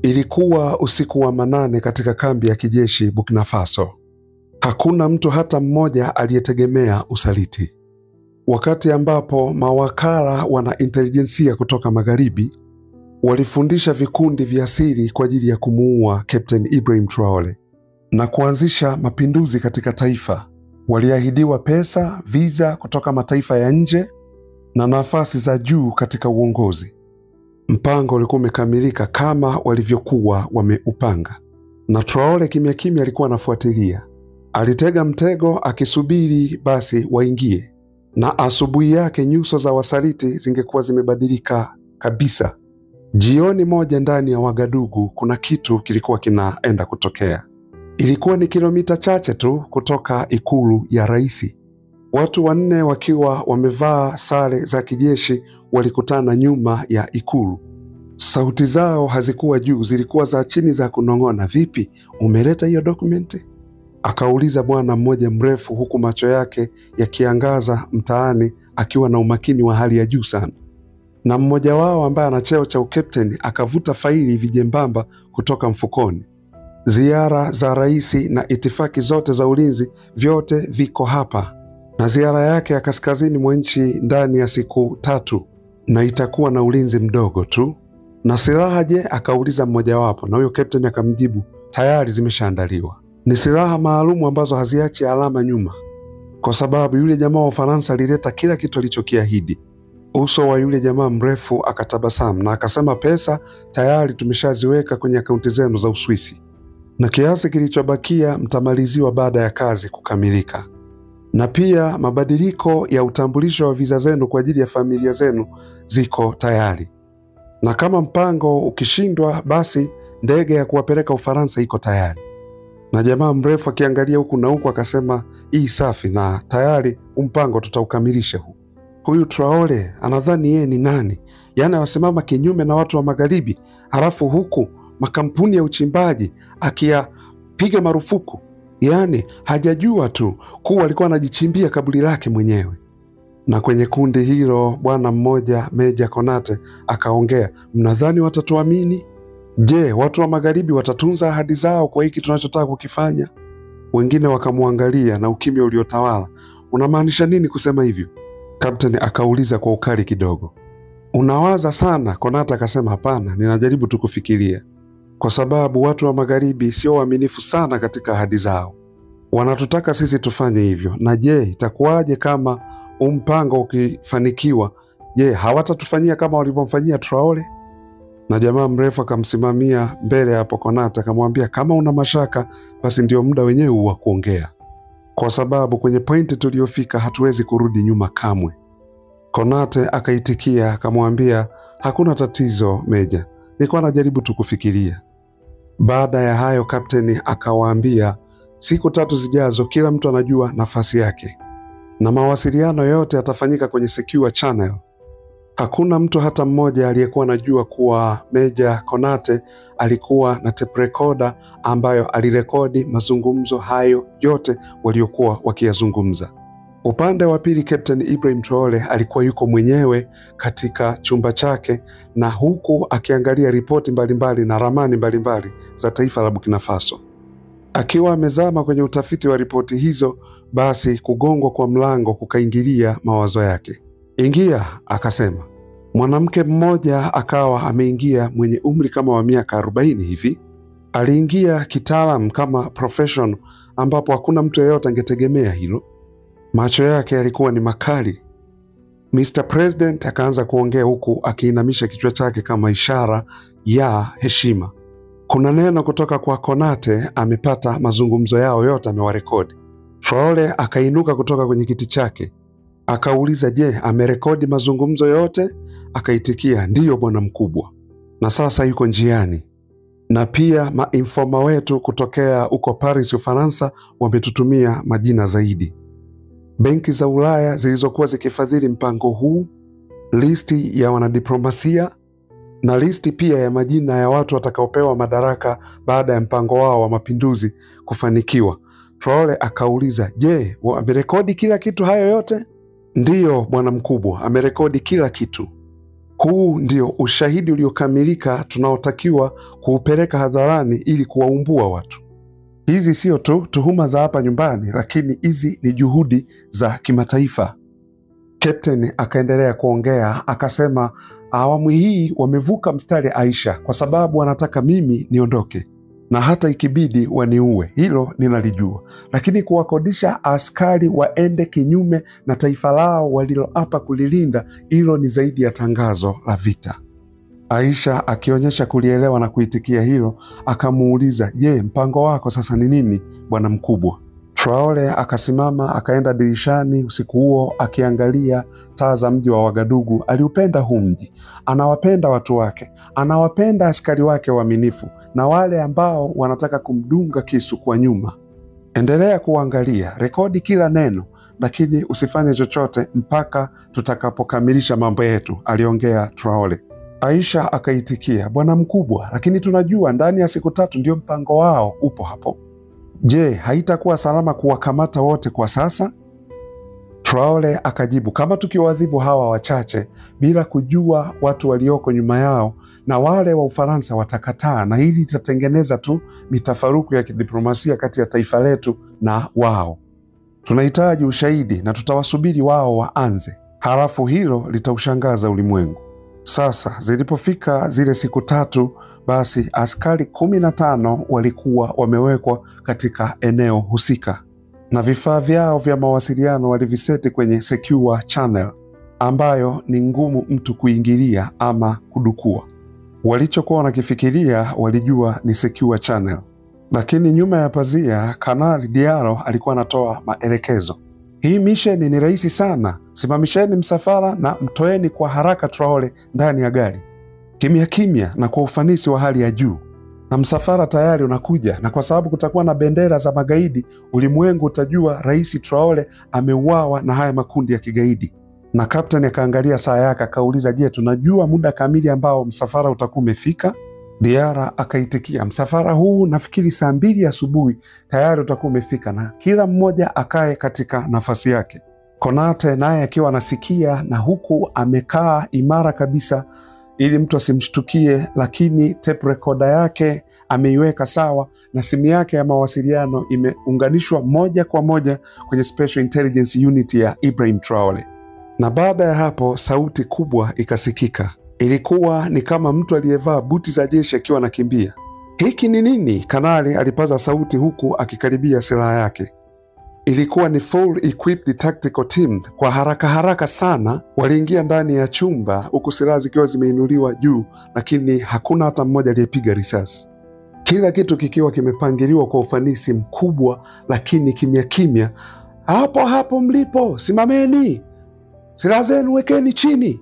Ilikuwa usiku wa manane katika kambi ya kijeshi Burkina Faso. Hakuna mtu hata mmoja aliyetegemea usaliti. Wakati ambapo mawakala wana intelijensia kutoka magharibi walifundisha vikundi vya siri kwa ajili ya kumuua Captain Ibrahim Traore na kuanzisha mapinduzi katika taifa, waliahidiwa pesa, visa kutoka mataifa ya nje na nafasi za juu katika uongozi. Mpango ulikuwa umekamilika kama walivyokuwa wameupanga, na Traore kimya kimya alikuwa anafuatilia. Alitega mtego akisubiri basi waingie, na asubuhi yake nyuso za wasaliti zingekuwa zimebadilika kabisa. Jioni moja ndani ya Wagadugu kuna kitu kilikuwa kinaenda kutokea. Ilikuwa ni kilomita chache tu kutoka ikulu ya rais. Watu wanne wakiwa wamevaa sare za kijeshi walikutana nyuma ya ikulu. Sauti zao hazikuwa juu, zilikuwa za chini, za kunong'ona. "Vipi, umeleta hiyo dokumenti?" akauliza bwana mmoja mrefu, huku macho yake yakiangaza mtaani akiwa na umakini wa hali ya juu sana. Na mmoja wao ambaye ana cheo cha ukapteni akavuta faili vijembamba kutoka mfukoni. "Ziara za rais na itifaki zote za ulinzi vyote viko hapa, na ziara yake ya kaskazini mwa nchi ndani ya siku 3, na itakuwa na ulinzi mdogo tu." "Na silaha je?" akauliza mmoja wapo, na huyo kapteni akamjibu, "Tayari zimeshaandaliwa. Ni silaha maalumu ambazo haziachi alama nyuma, kwa sababu yule jamaa wa Ufaransa alileta kila kitu alichokiahidi." Uso wa yule jamaa mrefu akatabasamu na akasema, "Pesa tayari tumeshaziweka kwenye akaunti zenu za Uswisi, na kiasi kilichobakia mtamaliziwa baada ya kazi kukamilika. Na pia mabadiliko ya utambulisho wa viza zenu kwa ajili ya familia zenu ziko tayari. Na kama mpango ukishindwa, basi ndege ya kuwapeleka Ufaransa iko tayari." Na jamaa mrefu akiangalia huku na huku akasema, "Hii safi, na tayari mpango tutaukamilisha huu." Huyu Traore anadhani yeye ni nani? Yaani anasimama kinyume na watu wa magharibi, halafu huku makampuni ya uchimbaji akiyapiga marufuku. Yaani hajajua tu kuwa alikuwa anajichimbia kaburi lake mwenyewe. Na kwenye kundi hilo bwana mmoja, Meja Konate, akaongea, "Mnadhani watatuamini? Je, watu wa magharibi watatunza ahadi zao kwa hiki tunachotaka kukifanya?" Wengine wakamwangalia na ukimya uliotawala. "Unamaanisha nini kusema hivyo?" Kapteni akauliza kwa ukali kidogo. "Unawaza sana?" Konate akasema, "Hapana, ninajaribu tu kufikiria. Kwa sababu watu wa magharibi sio waaminifu sana katika ahadi zao. Wanatutaka sisi tufanye hivyo. Na je, itakuwaje kama mpango ukifanikiwa? Je, hawatatufanyia kama walivyomfanyia Traore?" Na jamaa mrefu akamsimamia mbele hapo Konate akamwambia, "Kama una mashaka, basi ndio muda wenyewe wa kuongea. Kwa sababu kwenye pointi tuliofika hatuwezi kurudi nyuma kamwe." Konate akaitikia akamwambia, "Hakuna tatizo Meja, nilikuwa najaribu tu kufikiria." Baada ya hayo kapteni akawaambia, "Siku 3 zijazo kila mtu anajua nafasi yake, na mawasiliano yote yatafanyika kwenye secure channel." Hakuna mtu hata mmoja aliyekuwa anajua kuwa Meja Konate alikuwa na tape recorder ambayo alirekodi mazungumzo hayo yote waliokuwa wakiyazungumza. Upande wa pili, Captain Ibrahim Traore alikuwa yuko mwenyewe katika chumba chake, na huku akiangalia ripoti mbalimbali na ramani mbalimbali za taifa la Burkina Faso. Akiwa amezama kwenye utafiti wa ripoti hizo, basi kugongwa kwa mlango kukaingilia mawazo yake. "Ingia," akasema. Mwanamke mmoja akawa ameingia, mwenye umri kama wa miaka 40 hivi. Aliingia kitaalam kama professional, ambapo hakuna mtu yeyote angetegemea hilo. Macho yake yalikuwa ni makali. "Mr. President," akaanza kuongea huku akiinamisha kichwa chake kama ishara ya heshima. "Kuna neno kutoka kwa Konate, amepata mazungumzo yao yote, amewarekodi." Traore akainuka kutoka kwenye kiti chake. Akauliza, "Je, amerekodi mazungumzo yote?" Akaitikia, "Ndiyo bwana mkubwa, na sasa yuko njiani. Na pia mainforma wetu kutokea huko Paris, Ufaransa, wametutumia majina zaidi. Benki za Ulaya zilizokuwa zikifadhili mpango huu, listi ya wanadiplomasia, na listi pia ya majina ya watu watakaopewa madaraka baada ya mpango wao wa mapinduzi kufanikiwa." Traore akauliza, "Je, amerekodi kila kitu hayo yote?" "Ndiyo bwana mkubwa, amerekodi kila kitu." Huu ndio ushahidi uliokamilika tunaotakiwa kuupeleka hadharani ili kuwaumbua watu. Hizi sio tu tuhuma za hapa nyumbani, lakini hizi ni juhudi za kimataifa. Captain akaendelea kuongea akasema, awamu hii wamevuka mstari Aisha, kwa sababu wanataka mimi niondoke na hata ikibidi waniue, hilo ninalijua, lakini kuwakodisha askari waende kinyume na taifa lao waliloapa kulilinda, hilo ni zaidi ya tangazo la vita. Aisha akionyesha kulielewa na kuitikia hilo, akamuuliza, je, mpango wako sasa ni nini bwana mkubwa? Traore akasimama akaenda dirishani usiku huo akiangalia taa za mji wa Wagadugu. Aliupenda huu mji, anawapenda watu wake, anawapenda askari wake waaminifu na wale ambao wanataka kumdunga kisu kwa nyuma. Endelea kuangalia, rekodi kila neno, lakini usifanye chochote mpaka tutakapokamilisha mambo yetu, aliongea Traore. Aisha akaitikia, bwana mkubwa, lakini tunajua ndani ya siku 3 ndio mpango wao upo hapo. Je, haitakuwa salama kuwakamata wote kwa sasa? Traore akajibu, kama tukiwaadhibu hawa wachache bila kujua watu walioko nyuma yao, na wale wa Ufaransa watakataa, na hili litatengeneza tu mitafaruku ya kidiplomasia kati ya taifa letu na wao. Tunahitaji ushahidi na tutawasubiri wao waanze, halafu hilo litaushangaza ulimwengu. Sasa zilipofika zile siku 3, basi askari 15 walikuwa wamewekwa katika eneo husika na vifaa vyao vya mawasiliano waliviseti kwenye secure channel ambayo ni ngumu mtu kuingilia ama kudukua. Walichokuwa wanakifikiria walijua ni secure channel, lakini nyuma ya pazia Kanali Diallo alikuwa anatoa maelekezo. Hii mission ni rahisi sana, simamisheni msafara na mtoeni kwa haraka Traore ndani ya gari, kimya kimya na kwa ufanisi wa hali ya juu. Na msafara tayari unakuja, na kwa sababu kutakuwa na bendera za magaidi, ulimwengu utajua Rais Traore ameuawa na haya makundi ya kigaidi. Na kapteni akaangalia saa yake akauliza, je, tunajua muda kamili ambao msafara utakuwa umefika? Diarra akaitikia, msafara huu nafikiri saa 2 asubuhi tayari utakuwa umefika, na kila mmoja akae katika nafasi yake. Konate naye akiwa anasikia na huku amekaa imara kabisa ili mtu asimshtukie, lakini tape recorder yake ameiweka sawa na simu yake ya mawasiliano imeunganishwa moja kwa moja kwenye Special Intelligence Unit ya Ibrahim Traore. Na baada ya hapo sauti kubwa ikasikika. Ilikuwa ni kama mtu aliyevaa buti za jeshi akiwa anakimbia. Hiki ni nini? Kanali alipaza sauti huku akikaribia silaha yake. Ilikuwa ni full equipped tactical team. Kwa haraka haraka sana waliingia ndani ya chumba huku silaha zikiwa zimeinuliwa juu, lakini hakuna hata mmoja aliyepiga risasi. Kila kitu kikiwa kimepangiliwa kwa ufanisi mkubwa, lakini kimya kimya. Hapo hapo mlipo, simameni, silaha zenu wekeni chini.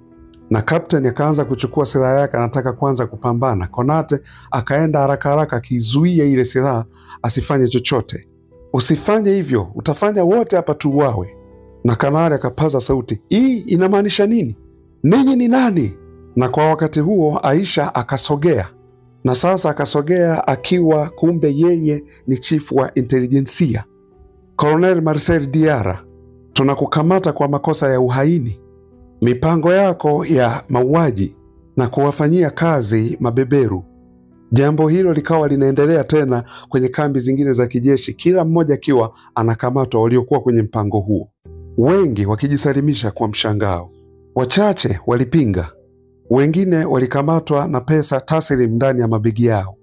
Na kapteni akaanza kuchukua silaha yake, anataka kuanza kupambana. Konate akaenda haraka haraka akizuia ile silaha asifanye chochote. Usifanye hivyo, utafanya wote hapa tuuawe. Na kanali akapaza sauti, hii inamaanisha nini? Ninyi ni nani? Na kwa wakati huo Aisha akasogea, na sasa akasogea akiwa kumbe yeye ni chief wa intelijensia. Colonel Marcel Diarra, tunakukamata kwa makosa ya uhaini, mipango yako ya mauaji na kuwafanyia kazi mabeberu. Jambo hilo likawa linaendelea tena kwenye kambi zingine za kijeshi, kila mmoja akiwa anakamatwa waliokuwa kwenye mpango huo, wengi wakijisalimisha kwa mshangao. Wachache walipinga, wengine walikamatwa na pesa taslim ndani ya mabegi yao,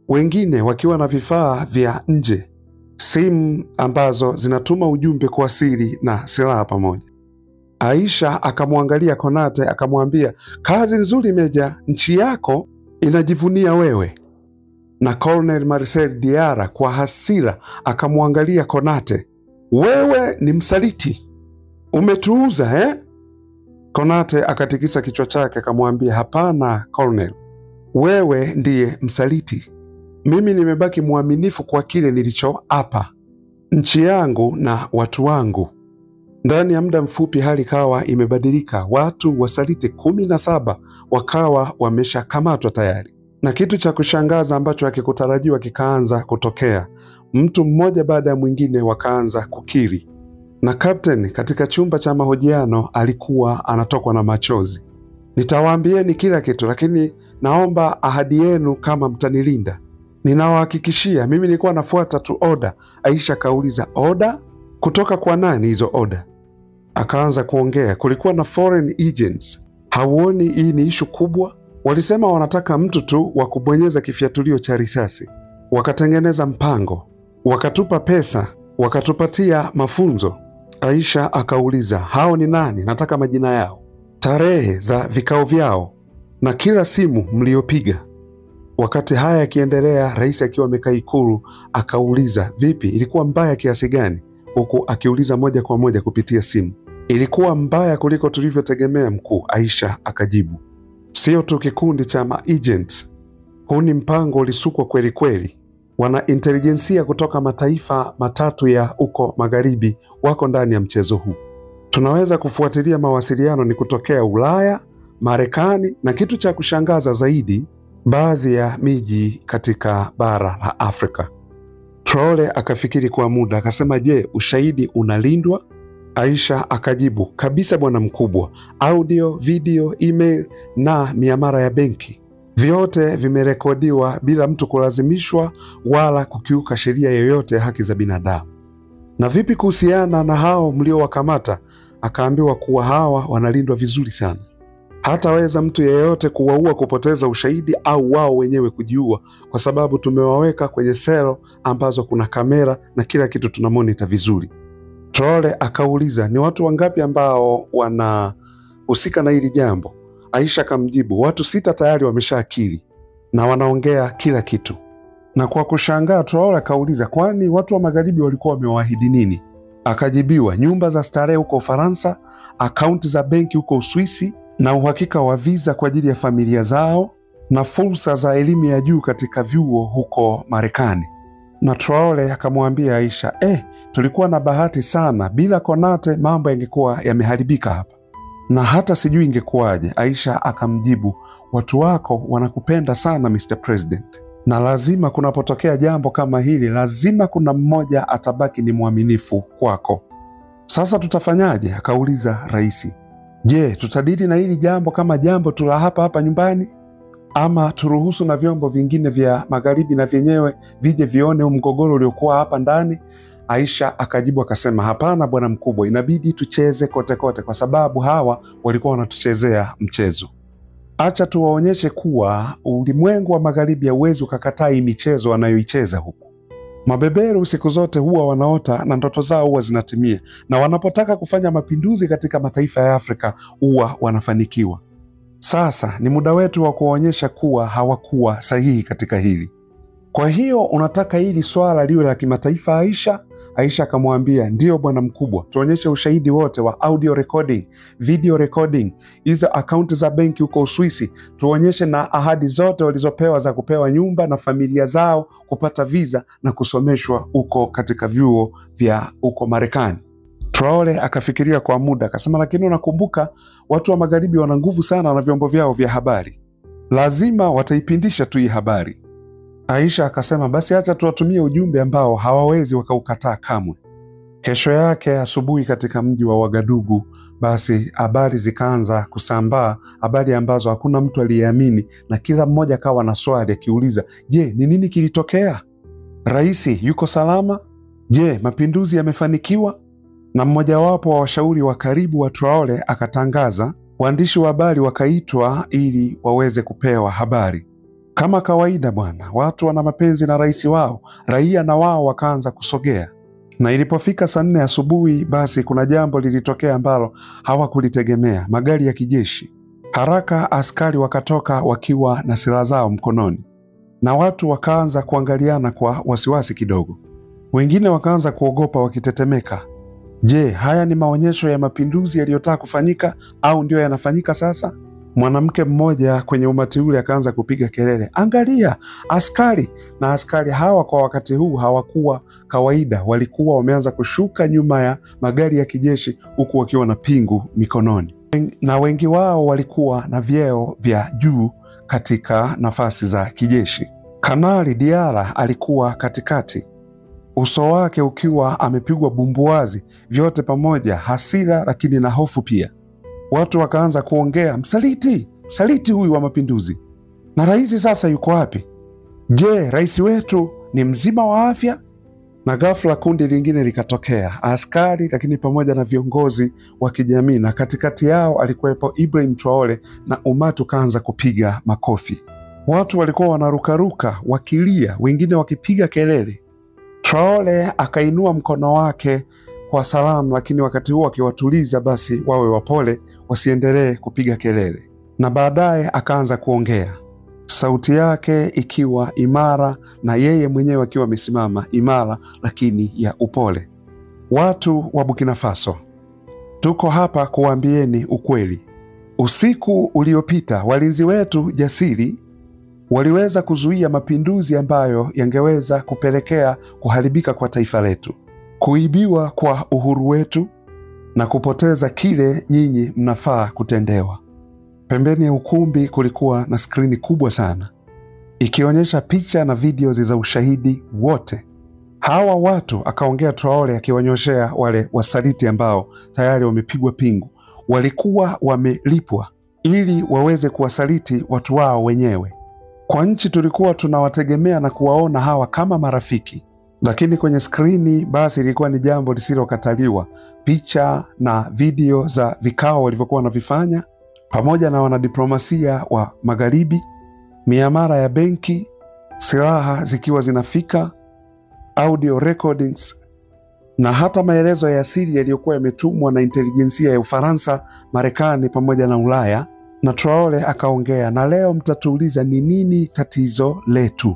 wengine wakiwa na vifaa vya nje, simu ambazo zinatuma ujumbe kwa siri na silaha pamoja. Aisha akamwangalia Konate akamwambia, kazi nzuri Meja, nchi yako inajivunia wewe. Na Colonel Marcel Diarra kwa hasira akamwangalia Konate, wewe ni msaliti, umetuuza Konate akatikisa kichwa chake akamwambia, hapana Colonel, wewe ndiye msaliti. Mimi nimebaki mwaminifu kwa kile nilichoapa, nchi yangu na watu wangu. Ndani ya muda mfupi hali kawa imebadilika. Watu wasaliti 17 wakawa wameshakamatwa tayari. Na kitu cha kushangaza ambacho hakikutarajiwa kikaanza kutokea. Mtu mmoja baada ya mwingine wakaanza kukiri. Na kapteni katika chumba cha mahojiano alikuwa anatokwa na machozi. Nitawaambieni kila kitu, lakini naomba ahadi yenu kama mtanilinda. Ninawahakikishia mimi nilikuwa nafuata tu oda. Aisha akauliza, oda? Kutoka kwa nani hizo oda? Akaanza kuongea, kulikuwa na foreign agents. Hauoni hii ni ishu kubwa? Walisema wanataka mtu tu wa kubonyeza kifiatulio cha risasi. Wakatengeneza mpango, wakatupa pesa, wakatupatia mafunzo. Aisha akauliza, hao ni nani? Nataka majina yao, tarehe za vikao vyao na kila simu mliopiga. Wakati haya yakiendelea, rais akiwa amekaa Ikulu akauliza, vipi, ilikuwa mbaya kiasi gani? Huku akiuliza moja kwa moja kupitia simu. Ilikuwa mbaya kuliko tulivyotegemea mkuu, Aisha akajibu. Sio tu kikundi cha ma-agents. Huu ni mpango ulisukwa kweli kweli. Wana intelijensia kutoka mataifa matatu ya uko magharibi wako ndani ya mchezo huu. Tunaweza kufuatilia mawasiliano ni kutokea Ulaya, Marekani na kitu cha kushangaza zaidi, baadhi ya miji katika bara la Afrika. Traore akafikiri kwa muda akasema, je, ushahidi unalindwa? Aisha akajibu, kabisa bwana mkubwa, audio, video, email na miamara ya benki. Vyote vimerekodiwa bila mtu kulazimishwa wala kukiuka sheria yoyote ya haki za binadamu. Na vipi kuhusiana na hao mliowakamata? Akaambiwa kuwa hawa wanalindwa vizuri sana. Hataweza mtu yeyote kuwaua, kupoteza ushahidi au wao wenyewe kujiua, kwa sababu tumewaweka kwenye selo ambazo kuna kamera na kila kitu tuna monitor vizuri. Traore akauliza, ni watu wangapi ambao wanahusika na hili jambo? Aisha akamjibu, watu 6 tayari wameshaakili na wanaongea kila kitu. Na kwa kushangaa Traore akauliza, kwani watu wa magharibi walikuwa wamewaahidi nini? Akajibiwa, nyumba za starehe huko Ufaransa, akaunti za benki huko Uswisi, na uhakika wa visa kwa ajili ya familia zao, na fursa za elimu ya juu katika vyuo huko Marekani. Na Traore akamwambia Aisha, tulikuwa na bahati sana, bila Konate mambo yangekuwa yameharibika hapa, na hata sijui ingekuwaje. Aisha akamjibu, watu wako wanakupenda sana Mr. President, na lazima kunapotokea jambo kama hili, lazima kuna mmoja atabaki ni mwaminifu kwako. Sasa tutafanyaje? Akauliza raisi. Je, tutadili na hili jambo kama jambo tula hapa nyumbani, ama turuhusu na vyombo vingine vya magharibi na vyenyewe vije vione mgogoro uliokuwa hapa ndani? Aisha akajibu akasema, hapana bwana mkubwa, inabidi tucheze kote kote, kwa sababu hawa walikuwa wanatuchezea mchezo. Acha tuwaonyeshe kuwa ulimwengu wa magharibi hauwezi ukakataa hii michezo wanayoicheza huku. Mabeberu siku zote huwa wanaota na ndoto zao huwa zinatimia, na wanapotaka kufanya mapinduzi katika mataifa ya Afrika huwa wanafanikiwa. Sasa ni muda wetu wa kuonyesha kuwa hawakuwa sahihi katika hili. Kwa hiyo unataka hili swala liwe la kimataifa Aisha? Aisha akamwambia, ndio bwana mkubwa, tuonyeshe ushahidi wote wa audio recording, video recording, hizo akaunti za benki huko Uswisi, tuonyeshe na ahadi zote walizopewa za kupewa nyumba na familia zao kupata visa na kusomeshwa huko katika vyuo vya huko Marekani. Traore akafikiria kwa muda akasema, lakini unakumbuka watu wa magharibi wana nguvu sana na vyombo vyao vya habari, lazima wataipindisha tu hii habari. Aisha akasema, basi acha tuwatumie ujumbe ambao hawawezi wakaukataa kamwe. Kesho yake asubuhi katika mji wa Wagadugu, basi habari zikaanza kusambaa, habari ambazo hakuna mtu aliyeamini, na kila mmoja akawa na swali akiuliza, je, ni nini kilitokea? Raisi yuko salama? Je, mapinduzi yamefanikiwa? Na mmojawapo wa washauri wa karibu wa Traore akatangaza, waandishi wa habari wakaitwa ili waweze kupewa habari. Kama kawaida bwana, watu wana mapenzi na rais wao, raia na wao wakaanza kusogea. Na ilipofika saa 4 asubuhi, basi kuna jambo lilitokea ambalo hawakulitegemea, magari ya kijeshi. Haraka askari wakatoka wakiwa na silaha zao mkononi, na watu wakaanza kuangaliana kwa wasiwasi kidogo. Wengine wakaanza kuogopa wakitetemeka. Je, haya ni maonyesho ya mapinduzi yaliyotaka kufanyika au ndio yanafanyika sasa? Mwanamke mmoja kwenye umati ule akaanza kupiga kelele, angalia askari! Na askari hawa kwa wakati huu hawakuwa kawaida, walikuwa wameanza kushuka nyuma ya magari ya kijeshi huku wakiwa na pingu mikononi, na wengi wao walikuwa na vyeo vya juu katika nafasi za kijeshi. Kanali Diara alikuwa katikati, uso wake ukiwa amepigwa bumbuazi, vyote pamoja hasira lakini na hofu pia. Watu wakaanza kuongea, msaliti, msaliti huyu wa mapinduzi. Na rais sasa yuko wapi? Je, rais wetu ni mzima wa afya? Na ghafla kundi lingine likatokea, askari lakini pamoja na viongozi wa kijamii, na katikati yao alikuwepo Ibrahim Traore, na umati ukaanza kupiga makofi. Watu walikuwa wanarukaruka wakilia, wengine wakipiga kelele. Traore akainua mkono wake kwa salamu, lakini wakati huo akiwatuliza basi wawe wapole, wasiendelee kupiga kelele. Na baadaye akaanza kuongea, sauti yake ikiwa imara na yeye mwenyewe akiwa amesimama imara, lakini ya upole. Watu wa Burkina Faso, tuko hapa kuwaambieni ukweli. Usiku uliopita walinzi wetu jasiri waliweza kuzuia mapinduzi ambayo yangeweza kupelekea kuharibika kwa taifa letu, kuibiwa kwa uhuru wetu na kupoteza kile nyinyi mnafaa kutendewa. Pembeni ya ukumbi kulikuwa na skrini kubwa sana ikionyesha picha na video za ushahidi wote. Hawa watu, akaongea Traore akiwanyoshea wale wasaliti ambao tayari wamepigwa pingu, walikuwa wamelipwa ili waweze kuwasaliti watu wao wenyewe. Kwa nchi tulikuwa tunawategemea na kuwaona hawa kama marafiki, lakini kwenye skrini basi ilikuwa ni jambo lisilokataliwa, picha na video za vikao walivyokuwa wanavifanya pamoja na wanadiplomasia wa magharibi, miamara ya benki, silaha zikiwa zinafika, audio recordings na hata maelezo ya siri yaliyokuwa yametumwa na intelijensia ya Ufaransa, Marekani pamoja na Ulaya. Na Traore akaongea, na leo mtatuuliza ni nini tatizo letu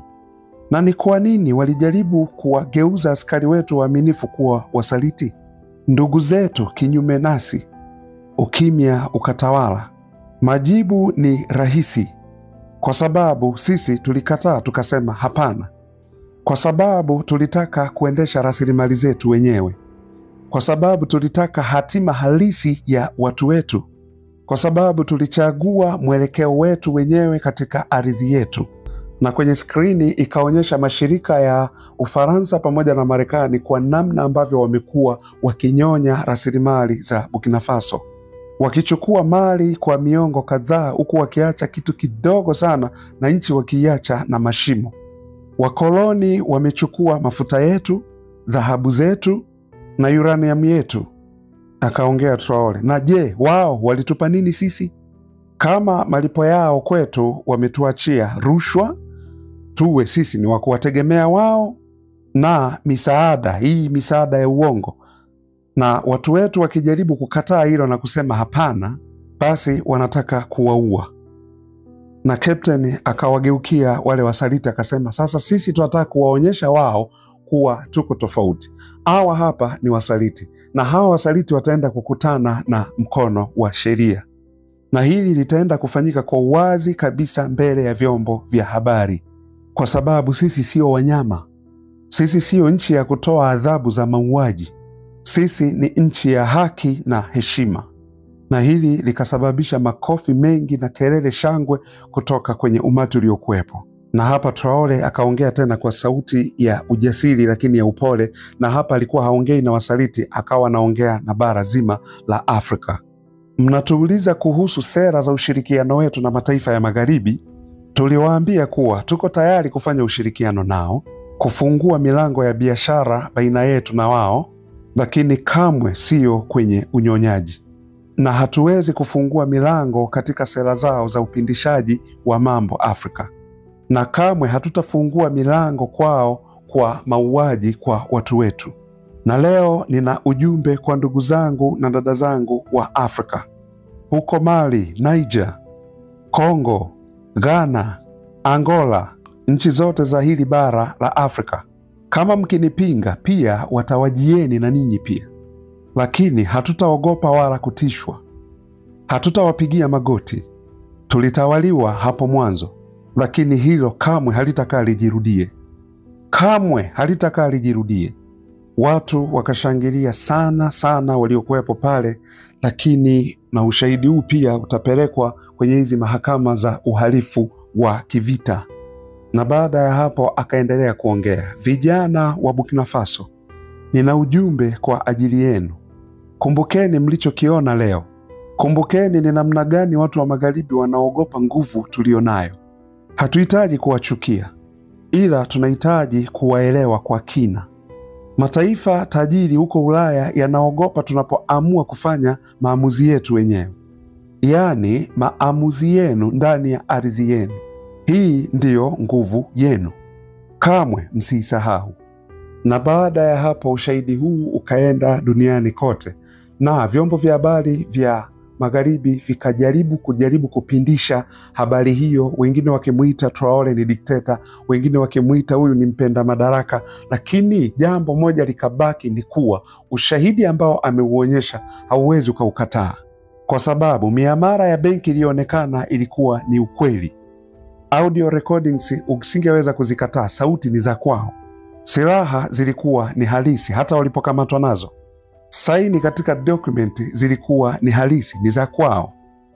na ni kwa nini walijaribu kuwageuza askari wetu waaminifu kuwa wasaliti, ndugu zetu kinyume nasi. Ukimya ukatawala. Majibu ni rahisi, kwa sababu sisi tulikataa, tukasema hapana, kwa sababu tulitaka kuendesha rasilimali zetu wenyewe, kwa sababu tulitaka hatima halisi ya watu wetu, kwa sababu tulichagua mwelekeo wetu wenyewe katika ardhi yetu. Na kwenye skrini ikaonyesha mashirika ya Ufaransa pamoja na Marekani kwa namna ambavyo wamekuwa wakinyonya rasilimali za Burkina Faso, wakichukua mali kwa miongo kadhaa, huku wakiacha kitu kidogo sana na nchi wakiacha na mashimo. Wakoloni wamechukua mafuta yetu, dhahabu zetu na uranium yetu, akaongea Traore. Na je, wao walitupa nini sisi? Kama malipo yao kwetu wametuachia rushwa, tuwe sisi ni wakuwategemea wao na misaada, hii misaada ya uongo. Na watu wetu wakijaribu kukataa hilo na kusema hapana, basi wanataka kuwaua. Na Captain akawageukia wale wasaliti akasema, sasa sisi tunataka kuwaonyesha wao kuwa tuko tofauti. Hawa hapa ni wasaliti, na hawa wasaliti wataenda kukutana na mkono wa sheria. Na hili litaenda kufanyika kwa uwazi kabisa mbele ya vyombo vya habari, kwa sababu sisi sio wanyama. Sisi sio nchi ya kutoa adhabu za mauaji. Sisi ni nchi ya haki na heshima. Na hili likasababisha makofi mengi na kelele shangwe kutoka kwenye umati uliokuwepo. Na hapa Traore akaongea tena kwa sauti ya ujasiri lakini ya upole, na hapa alikuwa haongei na wasaliti, akawa anaongea na bara zima la Afrika. Mnatuuliza kuhusu sera za ushirikiano wetu na mataifa ya magharibi. Tuliwaambia kuwa tuko tayari kufanya ushirikiano nao, kufungua milango ya biashara baina yetu na wao, lakini kamwe sio kwenye unyonyaji. Na hatuwezi kufungua milango katika sera zao za upindishaji wa mambo Afrika. Na kamwe hatutafungua milango kwao kwa mauaji kwa watu wetu. Na leo nina ujumbe kwa ndugu zangu na dada zangu wa Afrika. Huko Mali, Niger, Kongo, Ghana, Angola, nchi zote za hili bara la Afrika. Kama mkinipinga pia watawajieni na ninyi pia. Lakini hatutaogopa wala kutishwa. Hatutawapigia magoti. Tulitawaliwa hapo mwanzo, lakini hilo kamwe halitakaa lijirudie. Kamwe halitakaa lijirudie. Watu wakashangilia sana sana waliokuwepo pale, lakini na ushahidi huu pia utapelekwa kwenye hizi mahakama za uhalifu wa kivita. Na baada ya hapo akaendelea kuongea, vijana wa Burkina Faso, nina ujumbe kwa ajili yenu. Kumbukeni mlichokiona leo. Kumbukeni ni namna gani watu wa magharibi wanaogopa nguvu tulionayo. Hatuhitaji kuwachukia, ila tunahitaji kuwaelewa kwa kina. Mataifa tajiri huko Ulaya yanaogopa tunapoamua kufanya maamuzi yetu wenyewe, yaani maamuzi yenu ndani ya ardhi yenu. Hii ndiyo nguvu yenu, kamwe msiisahau. Na baada ya hapo ushahidi huu ukaenda duniani kote, na vyombo vya habari vya magharibi vikajaribu kupindisha habari hiyo, wengine wakimuita Traore ni dikteta, wengine wakimuita huyu ni mpenda madaraka. Lakini jambo moja likabaki, ni kuwa ushahidi ambao ameuonyesha hauwezi ukaukataa, kwa sababu miamara ya benki ilionekana ilikuwa ni ukweli. Audio recordings usingeweza kuzikataa, sauti ni za kwao. Silaha zilikuwa ni halisi hata walipokamatwa nazo. Saini katika dokumenti zilikuwa ni halisi, ni za kwao.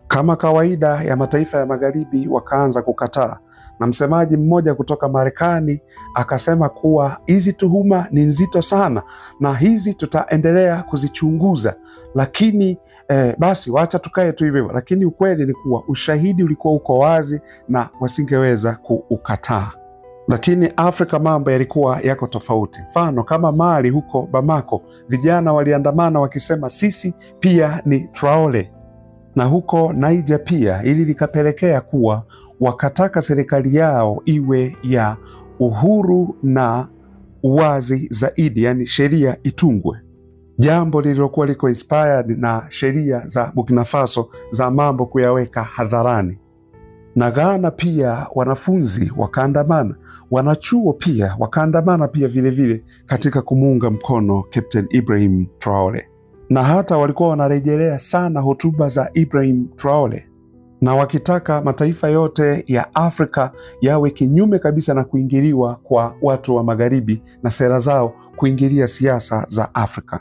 Kama kawaida ya mataifa ya magharibi wakaanza kukataa, na msemaji mmoja kutoka Marekani akasema kuwa hizi tuhuma ni nzito sana na hizi tutaendelea kuzichunguza, lakini basi wacha tukae tu hivyo. Lakini ukweli ni kuwa ushahidi ulikuwa uko wazi na wasingeweza kuukataa. Lakini Afrika mambo yalikuwa yako tofauti. Mfano kama Mali, huko Bamako vijana waliandamana wakisema sisi pia ni Traore, na huko Niger pia, ili likapelekea kuwa wakataka serikali yao iwe ya uhuru na uwazi zaidi, yani sheria itungwe, jambo lililokuwa liko inspired na sheria za Burkina Faso za mambo kuyaweka hadharani. Na Ghana pia wanafunzi wakaandamana, wanachuo pia wakaandamana pia vile katika kumuunga mkono Captain Ibrahim Traore. Na hata walikuwa wanarejelea sana hotuba za Ibrahim Traore, na wakitaka mataifa yote ya Afrika yawe kinyume kabisa na kuingiliwa kwa watu wa magharibi na sera zao kuingilia siasa za Afrika.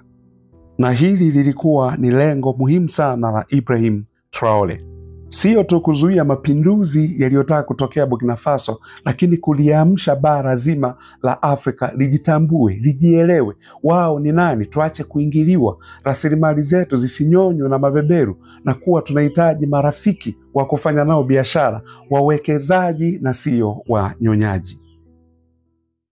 Na hili lilikuwa ni lengo muhimu sana la Ibrahim Traore. Sio tu kuzuia mapinduzi yaliyotaka kutokea Burkina Faso, lakini kuliamsha bara zima la Afrika lijitambue, lijielewe wao ni nani, tuache kuingiliwa, rasilimali zetu zisinyonywe na mabeberu, na kuwa tunahitaji marafiki wa kufanya nao biashara, wawekezaji na sio wanyonyaji.